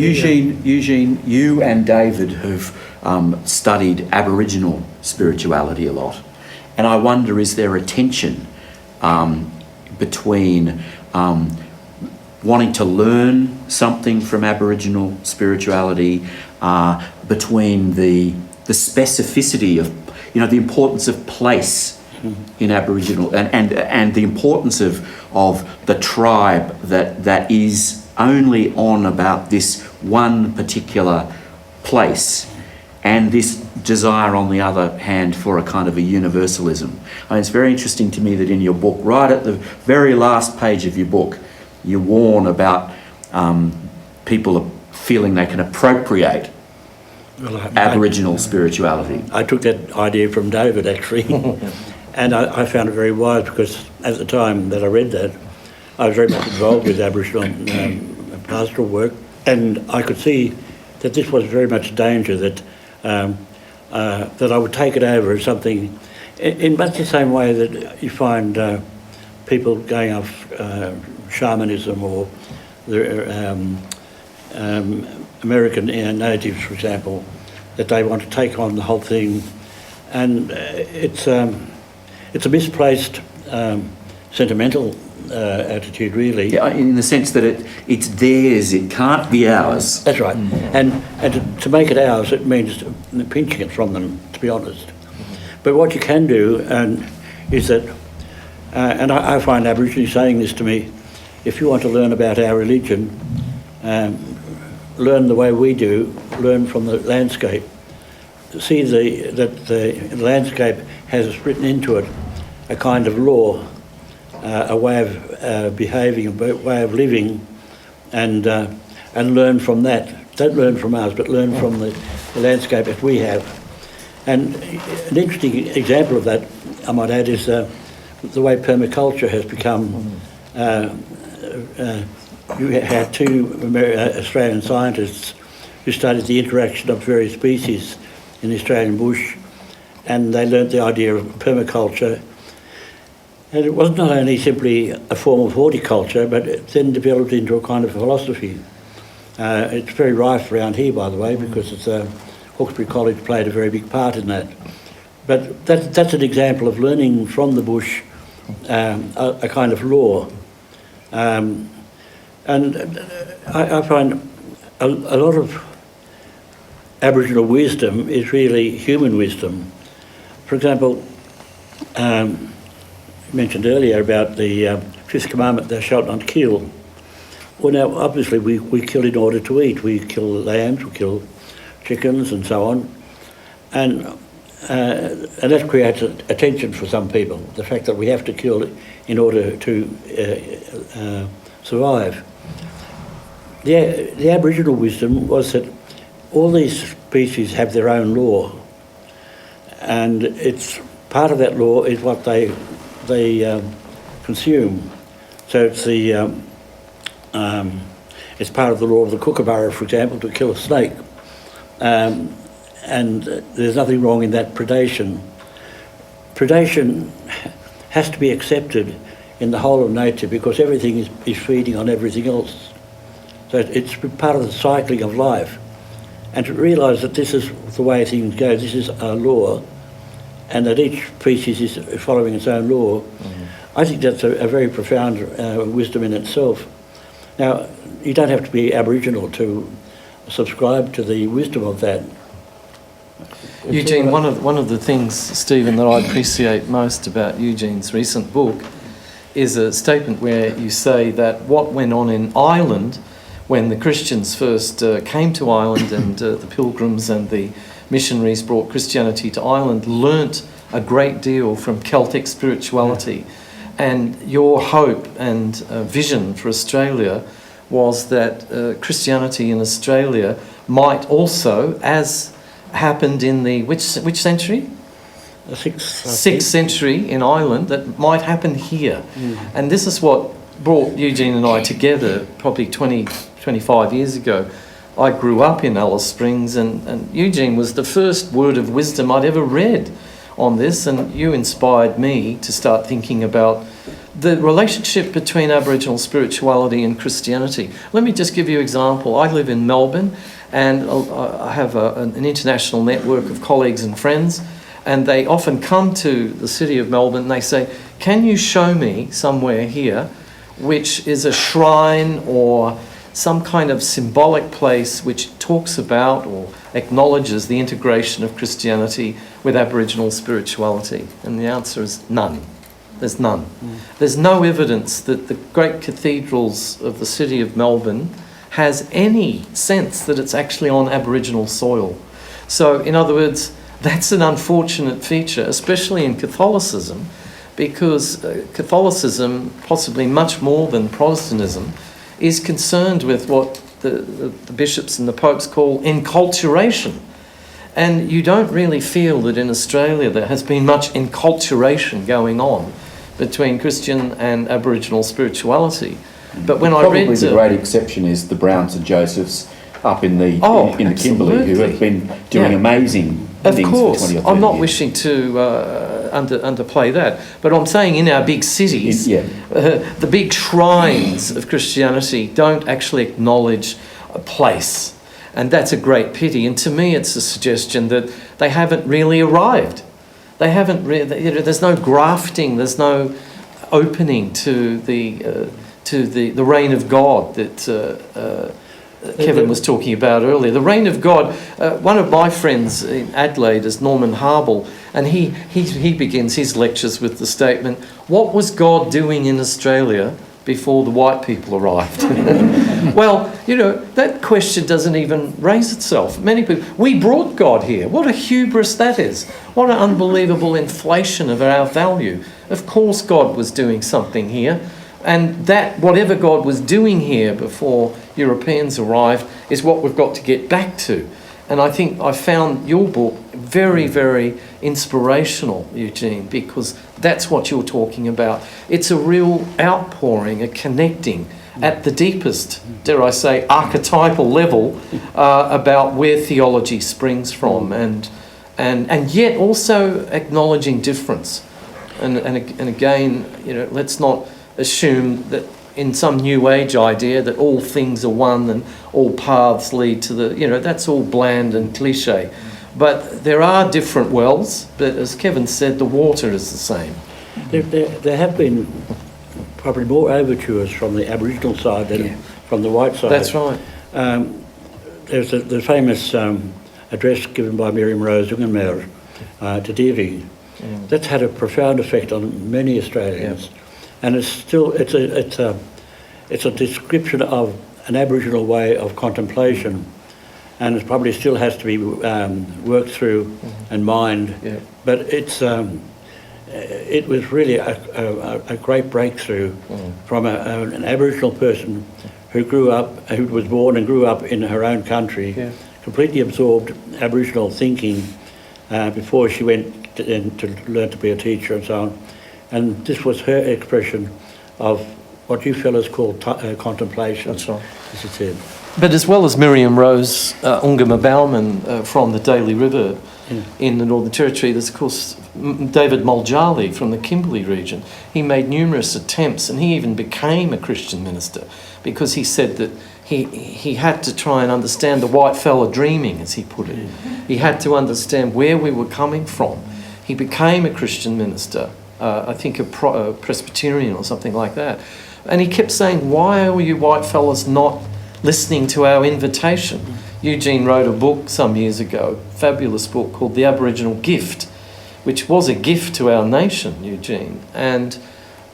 Eugene, you and David have studied Aboriginal spirituality a lot, and I wonder, is there a tension between wanting to learn something from Aboriginal spirituality, between the specificity of, the importance of place in Aboriginal, and the importance of the tribe that is only on about this one particular place, and this desire on the other hand for a kind of a universalism. It's very interesting to me that in your book, right at the very last page of your book, you warn about people feeling they can appropriate Aboriginal spirituality. I took that idea from David, actually, and I found it very wise, because at the time that I read that, I was very much involved with Aboriginal pastoral work, and I could see that this was very much a danger, that that I would take it over as something, in much the same way that you find people going off shamanism, or the American natives, for example, that they want to take on the whole thing, and it's a misplaced sentimental attitude, really. Yeah, in the sense that it's theirs, it can't be ours. That's right. And to make it ours, it means pinching it from them, to be honest. But what you can do is that, and I find Aborigines saying this to me, if you want to learn about our religion, learn the way we do, learn from the landscape. See that the landscape has written into it a kind of law, a way of behaving, a way of living, and learn from that. Don't learn from ours, but learn from the landscape that we have. And an interesting example of that, I might add, is the way permaculture has become. You had two Australian scientists who studied the interaction of various species in the Australian bush, and they learnt the idea of permaculture. And it was not only simply a form of horticulture, but it then developed into a kind of philosophy. It's very rife around here, by the way, because Hawkesbury College played a very big part in that. But that's an example of learning from the bush a kind of law. And I find a lot of Aboriginal wisdom is really human wisdom. For example, mentioned earlier about the fifth commandment, thou shalt not kill. Well, now, obviously, we kill in order to eat. We kill lambs, we kill chickens, and so on. And that creates a tension for some people, the fact that we have to kill in order to survive. The Aboriginal wisdom was that all these species have their own law, and it's part of that law is what they consume. So it's part of the law of the kookaburra, for example, to kill a snake. And there's nothing wrong in that predation. Predation has to be accepted in the whole of nature, because everything is feeding on everything else. So it's part of the cycling of life. And to realise that this is the way things go, this is a law, and that each species is following its own law, I think that's a very profound wisdom in itself. Now, you don't have to be Aboriginal to subscribe to the wisdom of that. Eugene, one of the things, Stephen, that I appreciate most about Eugene's recent book is a statement where you say that what went on in Ireland when the Christians first came to Ireland, and the pilgrims and the missionaries brought Christianity to Ireland, learnt a great deal from Celtic spirituality. And your hope and vision for Australia was that Christianity in Australia might also, as happened in the which century? The 6th century in Ireland, that might happen here. And this is what brought Eugene and I together probably 25 years ago. I grew up in Alice Springs, and Eugene was the first word of wisdom I'd ever read on this, and you inspired me to start thinking about the relationship between Aboriginal spirituality and Christianity. Let me just give you an example. I live in Melbourne, and I have an international network of colleagues and friends, and they often come to the city of Melbourne and they say, can you show me somewhere here which is a shrine or some kind of symbolic place which talks about or acknowledges the integration of Christianity with Aboriginal spirituality? And the answer is none. There's none. There's no evidence that the great cathedrals of the city of Melbourne has any sense that it's actually on Aboriginal soil. So, in other words, that's an unfortunate feature, especially in Catholicism, because Catholicism, possibly much more than Protestantism, is concerned with what the bishops and the popes call enculturation. And you don't really feel that in Australia there has been much enculturation going on between Christian and Aboriginal spirituality. But when Probably I read... the great exception is the Browns and Josephs up in the in the Kimberley, who have been doing amazing things for 20 or 30 years. I'm not wishing to underplay that, but I'm saying in our big cities, the big shrines of Christianity don't actually acknowledge a place, and that's a great pity. And to me, it's a suggestion that they haven't really arrived. They haven't really. There's no grafting. There's no opening to the reign of God that Kevin was talking about earlier. The reign of God. One of my friends in Adelaide is Norman Harble, and he begins his lectures with the statement, "What was God doing in Australia before the white people arrived?" Well, that question doesn't even raise itself. Many people, we brought God here. What a hubris that is. What an unbelievable inflation of our value. Of course God was doing something here. And that, whatever God was doing here before Europeans arrived, is what we've got to get back to. And I think I found your book very, very inspirational, Eugene, because that's what you're talking about. It's a real outpouring, a connecting at the deepest, dare I say, archetypal level about where theology springs from, and yet also acknowledging difference. And again, let's not assume that in some new age idea that all things are one and all paths lead to that's all bland and cliche. But there are different wells, but as Kevin said, the water is the same. There have been probably more overtures from the Aboriginal side than from the white side. That's right. There's the famous address given by Miriam Rose Ungenmeer to Devi. That's had a profound effect on many Australians. And it's a description of an Aboriginal way of contemplation, and it probably still has to be worked through and mined. Yeah. But it was really a great breakthrough from an Aboriginal person who was born and grew up in her own country, completely absorbed Aboriginal thinking before she went to learn to be a teacher and so on. And this was her expression of what you fellows call contemplation. That's right. As it said. But as well as Miriam Rose Ungama Bauman from the Daly River in the Northern Territory, there's of course David Muljarley from the Kimberley region. He made numerous attempts, and he even became a Christian minister, because he said that he had to try and understand the white fella dreaming, as he put it. He had to understand where we were coming from. He became a Christian minister. I think a Presbyterian or something like that. And he kept saying, why are you white fellas not listening to our invitation? Eugene wrote a book some years ago, fabulous book called The Aboriginal Gift, which was a gift to our nation, Eugene. And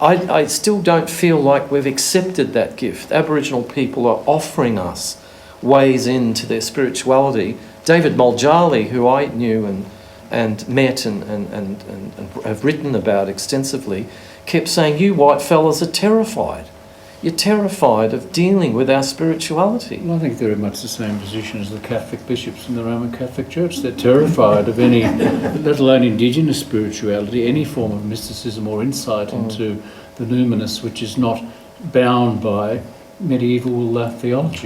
I still don't feel like we've accepted that gift. Aboriginal people are offering us ways into their spirituality. David Muljarley, who I knew and met and have written about extensively, kept saying, you white fellas are terrified. You're terrified of dealing with our spirituality. Well, I think they're in much the same position as the Catholic bishops in the Roman Catholic Church. They're terrified of any, let alone indigenous spirituality, any form of mysticism or insight into the numinous, which is not bound by medieval theology.